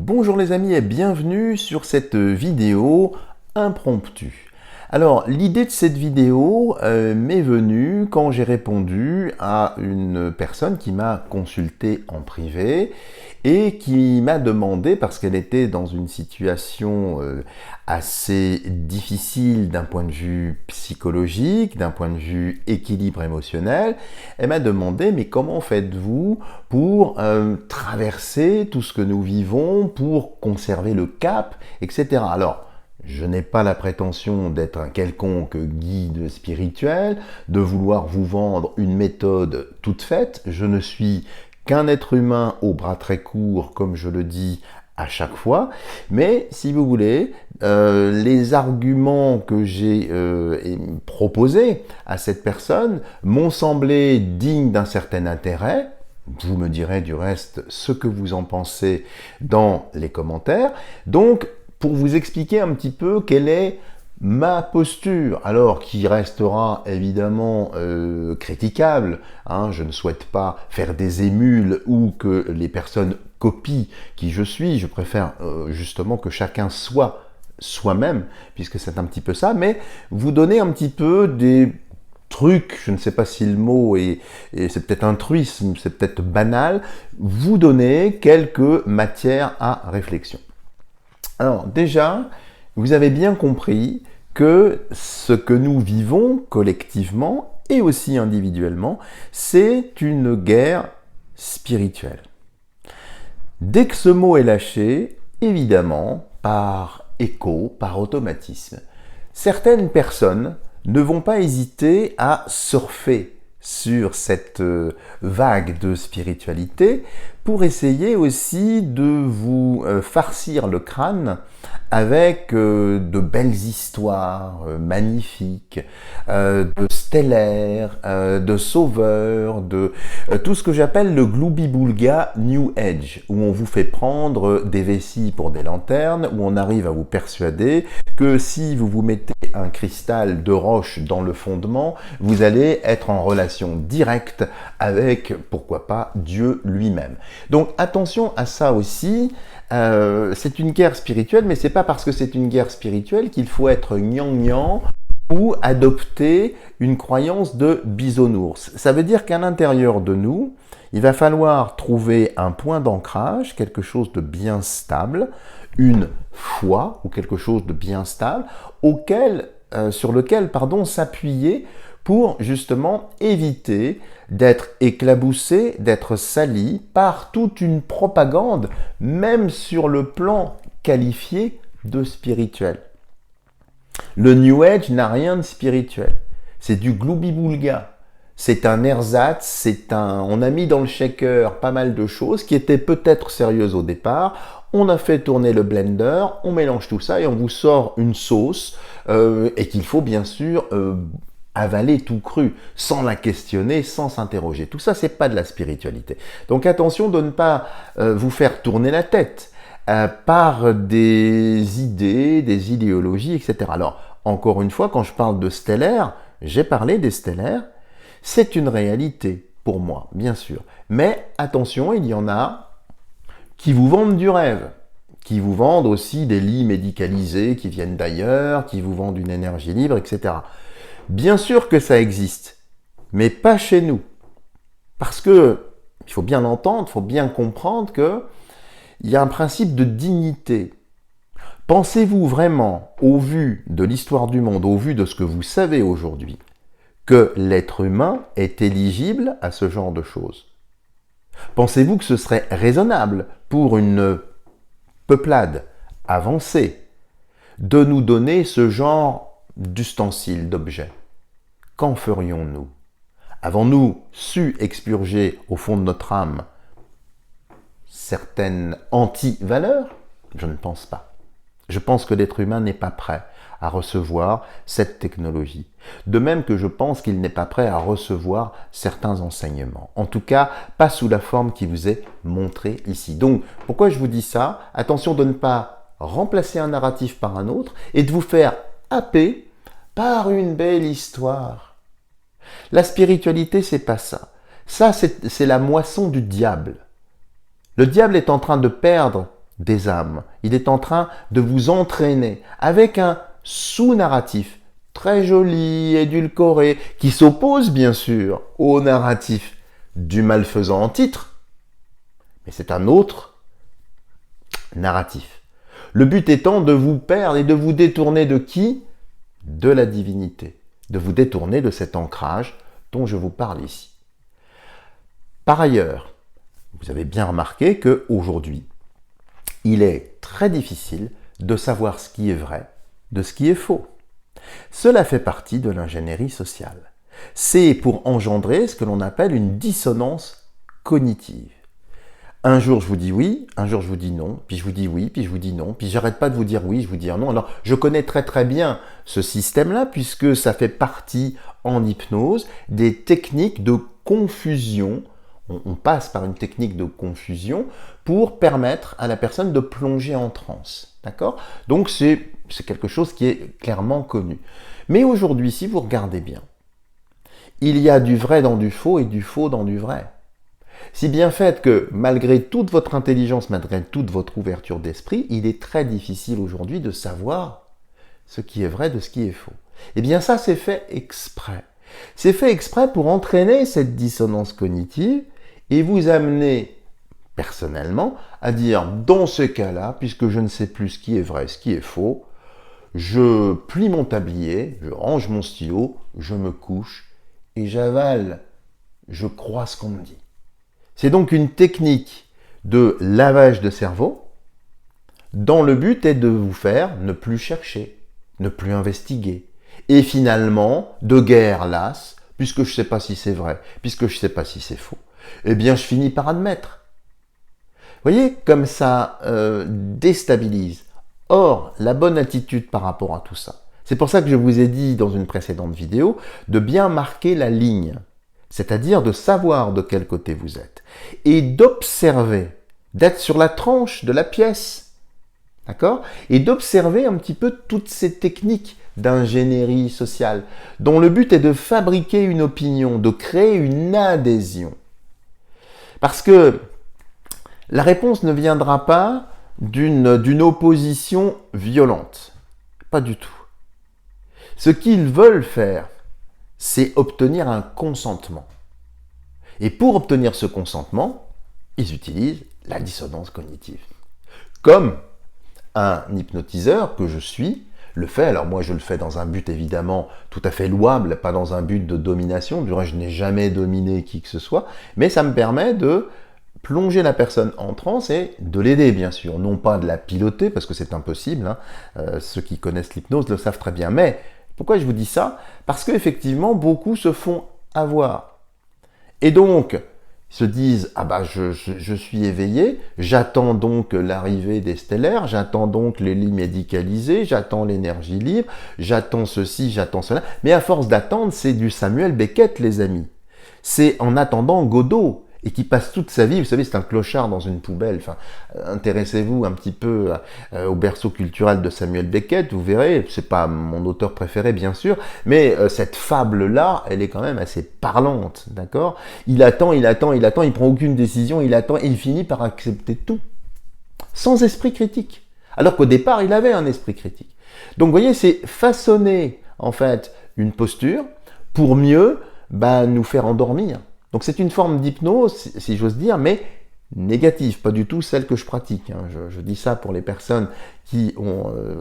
Bonjour les amis et bienvenue sur cette vidéo impromptue. Alors l'idée de cette vidéo m'est venue quand j'ai répondu à une personne qui m'a consulté en privé et qui m'a demandé, parce qu'elle était dans une situation assez difficile d'un point de vue psychologique, d'un point de vue équilibre émotionnel, elle m'a demandé mais comment faites-vous pour traverser tout ce que nous vivons, pour conserver le cap, etc. Alors, je n'ai pas la prétention d'être un quelconque guide spirituel, de vouloir vous vendre une méthode toute faite. Je ne suis qu'un être humain aux bras très courts, comme je le dis à chaque fois. Mais si vous voulez, les arguments que j'ai proposés à cette personne m'ont semblé dignes d'un certain intérêt. Vous me direz du reste ce que vous en pensez dans les commentaires. Donc, pour vous expliquer un petit peu quelle est ma posture, alors qui restera évidemment critiquable, hein, je ne souhaite pas faire des émules ou que les personnes copient qui je suis, je préfère justement que chacun soit soi-même, puisque c'est un petit peu ça, mais vous donner un petit peu des trucs, je ne sais pas si le mot est c'est peut-être un truisme, c'est peut-être banal, vous donner quelques matières à réflexion. Alors déjà, vous avez bien compris que ce que nous vivons collectivement et aussi individuellement, c'est une guerre spirituelle. Dès que ce mot est lâché, évidemment, par écho, par automatisme, certaines personnes ne vont pas hésiter à surfer sur cette vague de spiritualité pour essayer aussi de vous farcir le crâne avec de belles histoires magnifiques, de stellaires, de sauveurs, de tout ce que j'appelle le gloubi-boulga New Age, où on vous fait prendre des vessies pour des lanternes, où on arrive à vous persuader que si vous vous mettez un cristal de roche dans le fondement, vous allez être en relation directe avec, pourquoi pas, Dieu lui-même. Donc attention à ça aussi, c'est une guerre spirituelle, mais c'est pas parce que c'est une guerre spirituelle qu'il faut être gnangnan ou adopter une croyance de bisounours. Ça veut dire qu'à l'intérieur de nous, il va falloir trouver un point d'ancrage, quelque chose de bien stable, une foi ou quelque chose de bien stable, sur lequel s'appuyer pour justement éviter d'être éclaboussé, d'être sali par toute une propagande, même sur le plan qualifié de spirituel. Le New Age n'a rien de spirituel. C'est du gloubi-boulga. C'est un ersatz, on a mis dans le shaker pas mal de choses qui étaient peut-être sérieuses au départ. On a fait tourner le blender, on mélange tout ça et on vous sort une sauce et qu'il faut bien sûr avaler tout cru, sans la questionner, sans s'interroger. Tout ça, c'est pas de la spiritualité. Donc attention de ne pas vous faire tourner la tête par des idées, des idéologies, etc. Alors, encore une fois, quand je parle de stellaire, j'ai parlé des stellaires, c'est une réalité pour moi, bien sûr. Mais attention, il y en a qui vous vendent du rêve, qui vous vendent aussi des lits médicalisés qui viennent d'ailleurs, qui vous vendent une énergie libre, etc. Bien sûr que ça existe, mais pas chez nous. Parce que, il faut bien l'entendre, il faut bien comprendre qu'il y a un principe de dignité. Pensez-vous vraiment, au vu de l'histoire du monde, au vu de ce que vous savez aujourd'hui, que l'être humain est éligible à ce genre de choses? Pensez-vous que ce serait raisonnable pour une peuplade avancée de nous donner ce genre d'ustensiles, d'objets? Qu'en ferions-nous? Avons-nous su expurger au fond de notre âme certaines anti-valeurs? Je ne pense pas. Je pense que l'être humain n'est pas prêt à recevoir cette technologie. De même que je pense qu'il n'est pas prêt à recevoir certains enseignements. En tout cas, pas sous la forme qui vous est montrée ici. Donc, pourquoi je vous dis ça? Attention de ne pas remplacer un narratif par un autre et de vous faire happer par une belle histoire. La spiritualité, c'est pas ça. Ça, c'est la moisson du diable. Le diable est en train de perdre des âmes. Il est en train de vous entraîner avec un sous-narratif très joli, édulcoré, qui s'oppose bien sûr au narratif du malfaisant en titre. Mais c'est un autre narratif. Le but étant de vous perdre et de vous détourner de qui? De la divinité. De vous détourner de cet ancrage dont je vous parle ici. Par ailleurs, vous avez bien remarqué qu'aujourd'hui, il est très difficile de savoir ce qui est vrai de ce qui est faux. Cela fait partie de l'ingénierie sociale. C'est pour engendrer ce que l'on appelle une dissonance cognitive. Un jour je vous dis oui, un jour je vous dis non, puis je vous dis oui, puis je vous dis non, puis j'arrête pas de vous dire oui, je vous dis non. Alors je connais très bien ce système-là puisque ça fait partie en hypnose des techniques de confusion. On passe par une technique de confusion pour permettre à la personne de plonger en transe. D'accord? Donc c'est quelque chose qui est clairement connu. Mais aujourd'hui, si vous regardez bien, il y a du vrai dans du faux et du faux dans du vrai. Si bien fait que malgré toute votre intelligence, malgré toute votre ouverture d'esprit, il est très difficile aujourd'hui de savoir ce qui est vrai de ce qui est faux. Eh bien ça, c'est fait exprès. C'est fait exprès pour entraîner cette dissonance cognitive et vous amener personnellement à dire dans ce cas-là, puisque je ne sais plus ce qui est vrai, ce qui est faux, je plie mon tablier, je range mon stylo, je me couche et j'avale, je crois ce qu'on me dit. C'est donc une technique de lavage de cerveau dont le but est de vous faire ne plus chercher, ne plus investiguer et finalement, de guerre lasse, puisque je ne sais pas si c'est vrai, puisque je ne sais pas si c'est faux, eh bien je finis par admettre. Vous voyez, comme ça déstabilise. Or, la bonne attitude par rapport à tout ça, c'est pour ça que je vous ai dit dans une précédente vidéo de bien marquer la ligne, c'est-à-dire de savoir de quel côté vous êtes, et d'observer, d'être sur la tranche de la pièce, d'accord? Et d'observer un petit peu toutes ces techniques d'ingénierie sociale, dont le but est de fabriquer une opinion, de créer une adhésion. Parce que la réponse ne viendra pas d'une opposition violente. Pas du tout. Ce qu'ils veulent faire, c'est obtenir un consentement. Et pour obtenir ce consentement, ils utilisent la dissonance cognitive. Comme un hypnotiseur que je suis le fait. Alors moi je le fais dans un but évidemment tout à fait louable, pas dans un but de domination. Du reste, je n'ai jamais dominé qui que ce soit, mais ça me permet de plonger la personne en transe et de l'aider bien sûr, non pas de la piloter parce que c'est impossible, hein. Ceux qui connaissent l'hypnose le savent très bien. Mais pourquoi je vous dis ça? Parce qu'effectivement beaucoup se font avoir. Et donc ils se disent, ah bah je suis éveillé, j'attends donc l'arrivée des stellaires, j'attends donc les lits médicalisés, j'attends l'énergie libre, j'attends ceci, j'attends cela. Mais à force d'attendre, c'est du Samuel Beckett les amis. C'est en attendant Godot. Et qui passe toute sa vie, vous savez, c'est un clochard dans une poubelle. Enfin, intéressez-vous un petit peu au berceau culturel de Samuel Beckett, vous verrez, c'est pas mon auteur préféré bien sûr, mais cette fable-là, elle est quand même assez parlante, d'accord? Il attend, il prend aucune décision, il attend, et il finit par accepter tout, sans esprit critique. Alors qu'au départ, il avait un esprit critique. Donc, vous voyez, c'est façonner, en fait, une posture pour mieux nous faire endormir. Donc c'est une forme d'hypnose, si j'ose dire, mais négative, pas du tout celle que je pratique. Hein. Je dis ça pour les personnes qui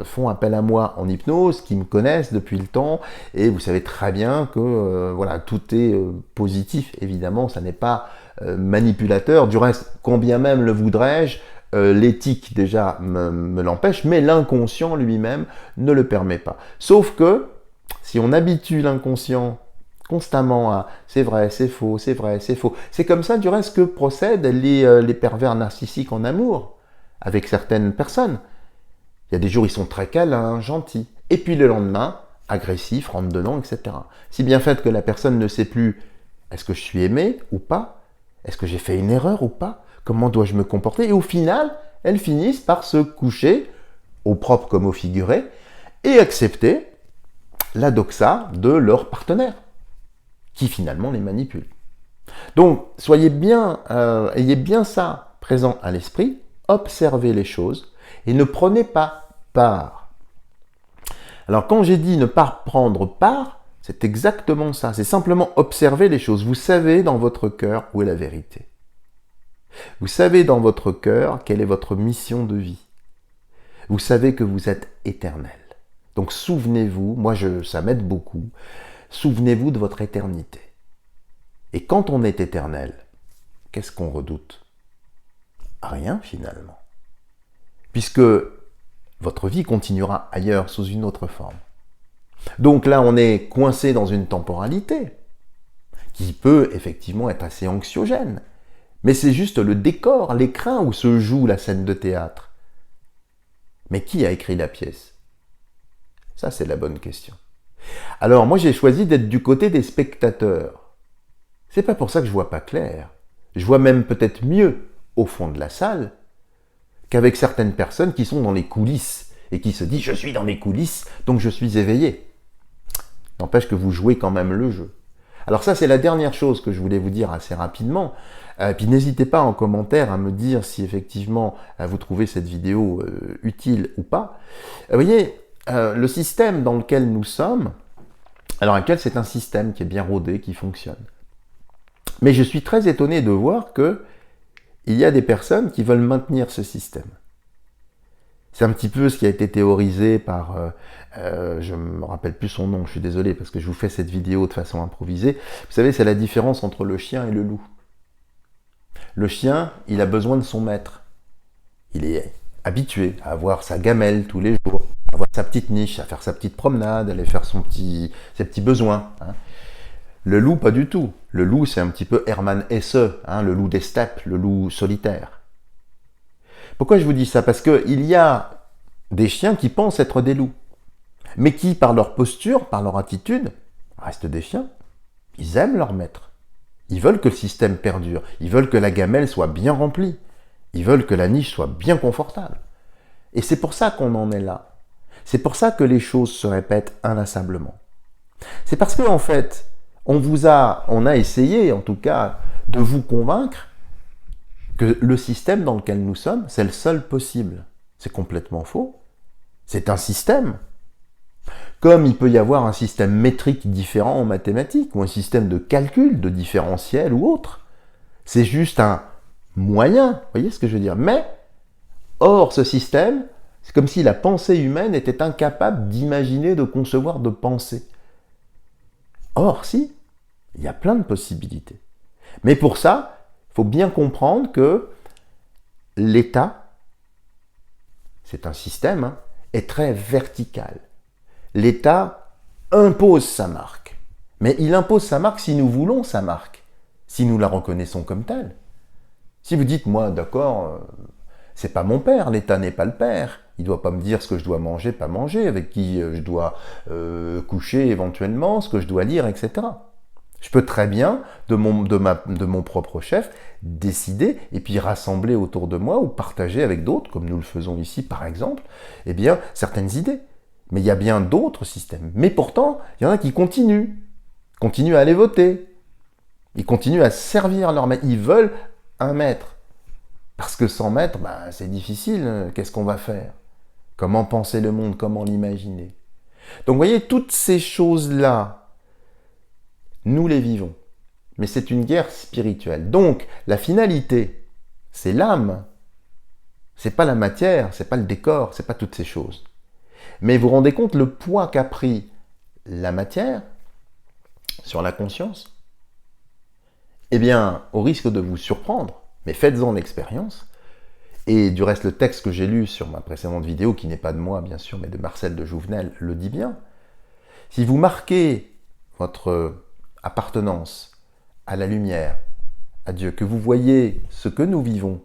font appel à moi en hypnose, qui me connaissent depuis le temps, et vous savez très bien que voilà, tout est positif, évidemment, ça n'est pas manipulateur. Du reste, combien même le voudrais-je, l'éthique déjà me l'empêche, mais l'inconscient lui-même ne le permet pas. Sauf que, si on habitue l'inconscient constamment à c'est vrai, c'est faux, c'est vrai, c'est faux. C'est comme ça, du reste, que procèdent les pervers narcissiques en amour avec certaines personnes. Il y a des jours, ils sont très câlins, gentils. Et puis le lendemain, agressifs, rentre dedans, etc. Si bien fait que la personne ne sait plus est-ce que je suis aimé ou pas? Est-ce que j'ai fait une erreur ou pas? Comment dois-je me comporter? Et au final, elles finissent par se coucher, au propre comme au figuré, et accepter la doxa de leur partenaire, qui finalement les manipule. Donc, ayez bien ça présent à l'esprit. observez les choses et ne prenez pas part. Alors quand j'ai dit ne pas prendre part, c'est exactement ça. C'est simplement observer les choses. Vous savez dans votre cœur où est la vérité. Vous savez dans votre cœur quelle est votre mission de vie. Vous savez que vous êtes éternel. Donc souvenez-vous, ça m'aide beaucoup, souvenez-vous de votre éternité. Et quand on est éternel, qu'est-ce qu'on redoute? Rien finalement. Puisque votre vie continuera ailleurs sous une autre forme. Donc là, on est coincé dans une temporalité qui peut effectivement être assez anxiogène. Mais c'est juste le décor, l'écrin où se joue la scène de théâtre. Mais qui a écrit la pièce? Ça, c'est la bonne question. Alors, moi, j'ai choisi d'être du côté des spectateurs. C'est pas pour ça que je vois pas clair. Je vois même peut-être mieux au fond de la salle qu'avec certaines personnes qui sont dans les coulisses et qui se disent « je suis dans les coulisses, donc je suis éveillé ». N'empêche que vous jouez quand même le jeu. Alors ça, c'est la dernière chose que je voulais vous dire assez rapidement. Puis n'hésitez pas en commentaire à me dire si effectivement vous trouvez cette vidéo utile ou pas. Vous voyez, le système dans lequel nous sommes, à l'heure actuelle, c'est un système qui est bien rodé, qui fonctionne. Mais je suis très étonné de voir que il y a des personnes qui veulent maintenir ce système. C'est un petit peu ce qui a été théorisé par, je ne me rappelle plus son nom, je suis désolé parce que je vous fais cette vidéo de façon improvisée. Vous savez, c'est la différence entre le chien et le loup. Le chien, il a besoin de son maître. Il est habitué à avoir sa gamelle tous les jours, à avoir sa petite niche, à faire sa petite promenade, à aller faire ses petits besoins. Hein. Le loup, pas du tout. Le loup, c'est un petit peu Hermann Hesse, hein, le loup des steppes, le loup solitaire. Pourquoi je vous dis ça? Parce qu'il y a des chiens qui pensent être des loups, mais qui, par leur posture, par leur attitude, restent des chiens. Ils aiment leur maître. Ils veulent que le système perdure. Ils veulent que la gamelle soit bien remplie. Ils veulent que la niche soit bien confortable. Et c'est pour ça qu'on en est là. C'est pour ça que les choses se répètent inlassablement. C'est parce qu'en fait, on a essayé, en tout cas, de vous convaincre que le système dans lequel nous sommes, c'est le seul possible. C'est complètement faux. C'est un système. Comme il peut y avoir un système métrique différent en mathématiques, ou un système de calcul, de différentiel ou autre. C'est juste un moyen, vous voyez ce que je veux dire? Mais, hors ce système, c'est comme si la pensée humaine était incapable d'imaginer, de concevoir, de penser. Or, si, il y a plein de possibilités. Mais pour ça, il faut bien comprendre que l'État, c'est un système, hein, est très vertical. L'État impose sa marque. Mais il impose sa marque si nous voulons sa marque, si nous la reconnaissons comme telle. Si vous dites, moi, d'accord, c'est pas mon père, l'État n'est pas le père, il ne doit pas me dire ce que je dois manger, pas manger, avec qui je dois coucher éventuellement, ce que je dois lire, etc. Je peux très bien, de mon propre chef, décider et puis rassembler autour de moi ou partager avec d'autres, comme nous le faisons ici par exemple, eh bien, certaines idées. Mais il y a bien d'autres systèmes. Mais pourtant, il y en a qui continuent à aller voter. Ils continuent à servir leur maître. Ils veulent un maître. Parce que sans maître, c'est difficile. Qu'est-ce qu'on va faire? Comment penser le monde? Comment l'imaginer? Donc vous voyez, toutes ces choses-là, nous les vivons. Mais c'est une guerre spirituelle. Donc, la finalité, c'est l'âme. C'est pas la matière, c'est pas le décor, c'est pas toutes ces choses. Mais vous vous rendez compte le poids qu'a pris la matière sur la conscience? Eh bien, au risque de vous surprendre, mais faites-en l'expérience. Et du reste, le texte que j'ai lu sur ma précédente vidéo, qui n'est pas de moi bien sûr, mais de Marcel de Jouvenel, le dit bien. Si vous marquez votre appartenance à la lumière, à Dieu, que vous voyez ce que nous vivons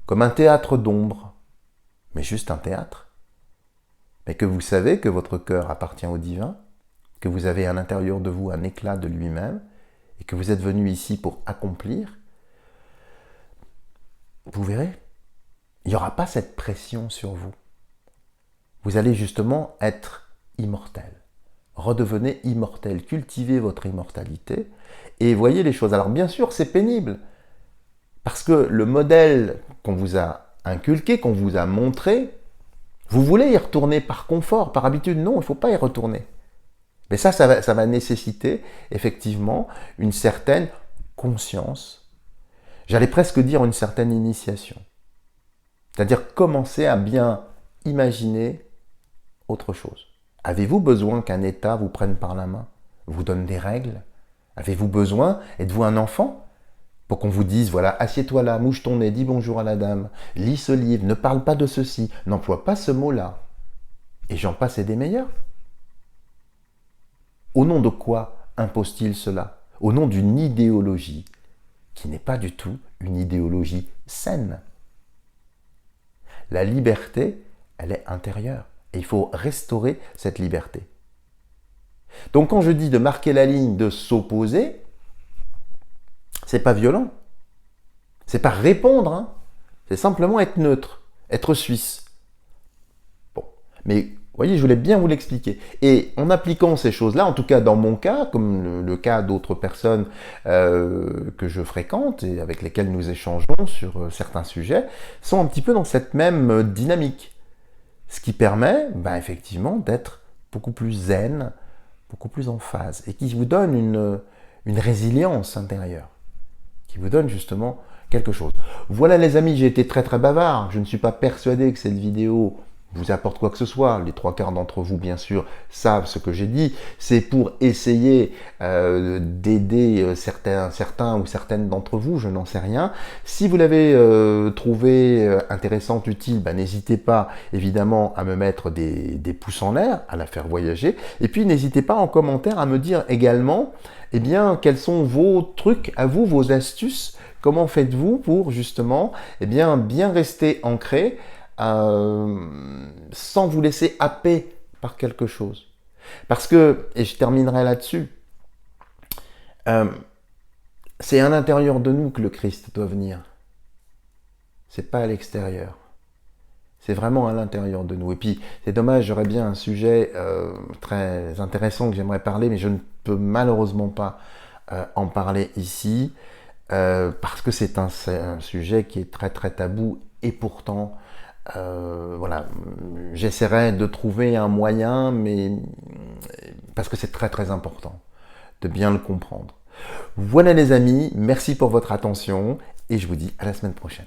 comme un théâtre d'ombre, mais juste un théâtre, mais que vous savez que votre cœur appartient au divin, que vous avez à l'intérieur de vous un éclat de lui-même, et que vous êtes venu ici pour accomplir, vous verrez, il n'y aura pas cette pression sur vous. Vous allez justement être immortel. Redevenez immortel, cultivez votre immortalité, et voyez les choses. Alors bien sûr, c'est pénible, parce que le modèle qu'on vous a inculqué, qu'on vous a montré, vous voulez y retourner par confort, par habitude. Non, il ne faut pas y retourner. Mais ça va nécessiter effectivement une certaine conscience, j'allais presque dire une certaine initiation. C'est-à-dire commencer à bien imaginer autre chose. Avez-vous besoin qu'un État vous prenne par la main, vous donne des règles? Avez-vous besoin, êtes-vous un enfant, pour qu'on vous dise, voilà, assieds-toi là, mouche ton nez, dis bonjour à la dame, lis ce livre, ne parle pas de ceci, n'emploie pas ce mot-là. Et j'en passe et des meilleurs. Au nom de quoi impose-t-il cela? Au nom d'une idéologie qui n'est pas du tout une idéologie saine. La liberté, elle est intérieure. Et il faut restaurer cette liberté. Donc quand je dis de marquer la ligne, de s'opposer, c'est pas violent. C'est pas répondre, hein. C'est simplement être neutre, être suisse. Bon, mais vous voyez, je voulais bien vous l'expliquer. Et en appliquant ces choses-là, en tout cas dans mon cas, comme le cas d'autres personnes que je fréquente et avec lesquelles nous échangeons sur certains sujets, sont un petit peu dans cette même dynamique. Ce qui permet, effectivement, d'être beaucoup plus zen, beaucoup plus en phase, et qui vous donne une résilience intérieure, qui vous donne justement quelque chose. Voilà les amis, j'ai été très bavard, je ne suis pas persuadé que cette vidéo vous apporte quoi que ce soit. Les 3/4 d'entre vous, bien sûr, savent ce que j'ai dit. C'est pour essayer d'aider certains ou certaines d'entre vous, je n'en sais rien. Si vous l'avez trouvé intéressante, utile, n'hésitez pas, évidemment, à me mettre des pouces en l'air, à la faire voyager. Et puis, n'hésitez pas en commentaire à me dire également, eh bien, quels sont vos trucs à vous, vos astuces. Comment faites-vous pour, justement, bien rester ancré sans vous laisser happer par quelque chose. Parce que, et je terminerai là-dessus, c'est à l'intérieur de nous que le Christ doit venir. C'est pas à l'extérieur. C'est vraiment à l'intérieur de nous. Et puis, c'est dommage, j'aurais bien un sujet très intéressant que j'aimerais parler, mais je ne peux malheureusement pas en parler ici, parce que c'est un sujet qui est très tabou, et pourtant, voilà, j'essaierai de trouver un moyen, mais parce que c'est très important de bien le comprendre. Voilà les amis, merci pour votre attention et je vous dis à la semaine prochaine.